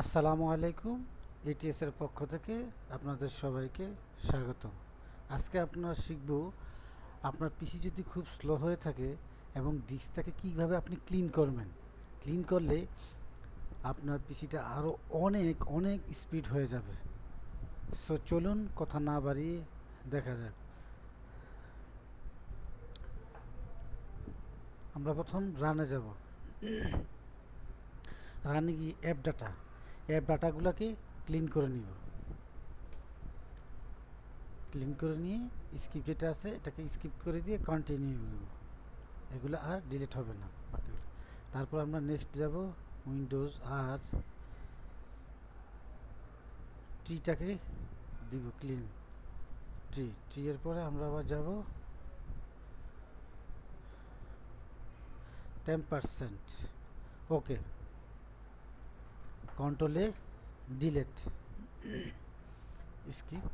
আসসালামু আলাইকুম। এটিএস এর পক্ষ থেকে আপনাদের সবাইকে স্বাগতম। আজকে আপনারা শিখব আপনার পিসি যদি খুব স্লো হয়ে থাকে এবং ডিস্কটাকে কিভাবে আপনি ক্লিন করবেন। ক্লিন করলে আপনার পিসিটা আরও অনেক অনেক স্পিড হয়ে যাবে। সো চলুন কথা না বাড়িয়ে দেখা যাক। আমরা প্রথম রানে যাব। রানে গিয়ে অ্যাপ ডাটাগুলোকে ক্লিন করে নিব। ক্লিন করে নিয়ে স্কিপ যেটা আছে এটাকে স্কিপ করে দিয়ে কন্টিনিউ দেব। এগুলো আর ডিলিট হবে না বাকিগুলো। তারপর আমরা নেক্সট যাব উইন্ডোজ আর ট্রিটাকে দিব ক্লিন ট্রি এর পরে আমরা আবার যাব 10%। ওকে, কন্ট্রোলে ডিলিট স্কিপ।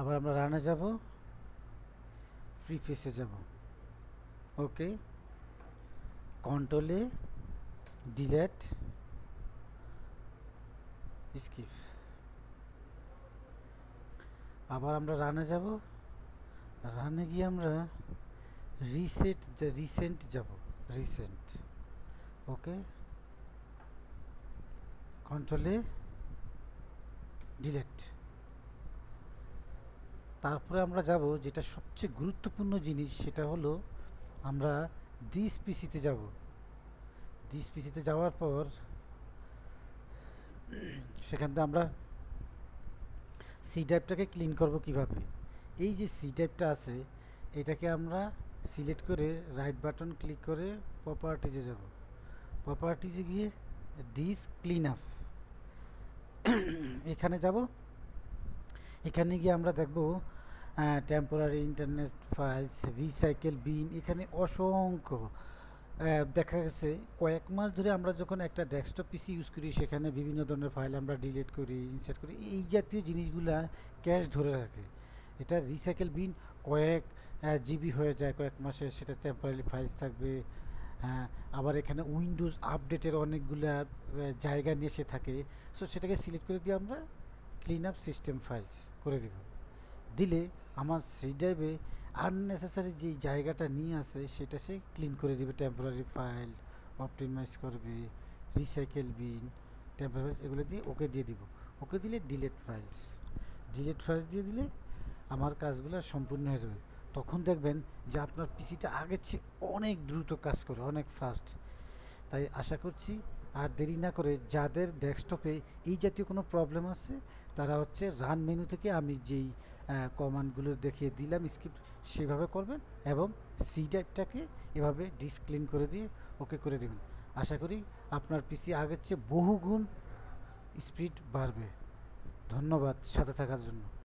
আবার আমরা রানে যাব, প্রিফেসে যাব। ওকে, কন্ট্রোলে ডিলিট স্কিপ। আবার আমরা রানে যাব, রানে গিয়ে আমরা রিসেন্ট যাব। ওকে, কন্ট্রোলে ডিলিট। তারপরে আমরা যাব যেটা সবচেয়ে গুরুত্বপূর্ণ জিনিস, সেটা হলো আমরা দিস পিসিতে যাব। দিস পিসিতে যাওয়ার পর সেখান থেকে আমরা সি ড্রাইভটাকে ক্লিন করব কিভাবে। এই যে সি ড্রাইভটা আছে এটাকে আমরা সিলেক্ট করে রাইট বাটন ক্লিক করে প্রপার্টিজে যাব। প্রপার্টিজে গিয়ে ডিস্ক ক্লিন আপ এখানে যাব। এখানে গিয়ে আমরা দেখব temporary internet files, recycle bin. এখানে অসংখ্য দেখা গেছে কয়েক মাস ধরে আমরা যখন একটা ডেস্কটপ পিসি ইউজ করি সেখানে বিভিন্ন ধরনের ফাইল আমরা ডিলিট করি, ইনসার্ট করি, এই জাতীয় জিনিসগুলা ক্যাশ ধরে রাখে। এটা রিসাইকেল বিন কয়েক জিবি হয়ে যায় কয়েক মাসে, সেটা টেম্পোরারি ফাইলস থাকবে। আবার এখানে উইন্ডোজ আপডেটের অনেকগুলা জায়গা নিয়ে সে থাকে। সো সেটাকে সিলেক্ট করে দিয়ে আমরা ক্লিন আপ সিস্টেম ফাইলস করে দিলে আমার সি ড্রাইভে আননেসেসারি যে জায়গাটা নিয়ে আসে সেটা সে ক্লিন করে দিবে। টেম্পোরারি ফাইল অপটিমাইজ করবে, রিসাইকেল বিন, টেম্পোরারি ফাইলস এগুলো দিয়ে ওকে দিয়ে দিব। ওকে দিলে ডিলিট ফাইলস দিয়ে দিলে আমার কাজগুলো সম্পূর্ণ হয়ে যাবে। তখন দেখবেন যে আপনার পিসিটা আগের চেয়ে অনেক দ্রুত কাজ করে, অনেক ফাস্ট। তাই আশা করছি আর দেরি না করে যাদের ডেস্কটপে এই জাতীয় কোনো প্রবলেম আছে তারা হচ্ছে রান মেনু থেকে আমি যেই কমান্ডগুলো দেখিয়ে দিলাম স্ক্রিপ্ট সেভাবে করবেন এবং সি ড্রাইভটাকে এভাবে ডিস্ক ক্লিন করে দিয়ে ওকে করে দেবেন। আশা করি আপনার পিসি আগের চেয়ে বহুগুণ স্পিড বাড়বে। ধন্যবাদ সাথে থাকার জন্য।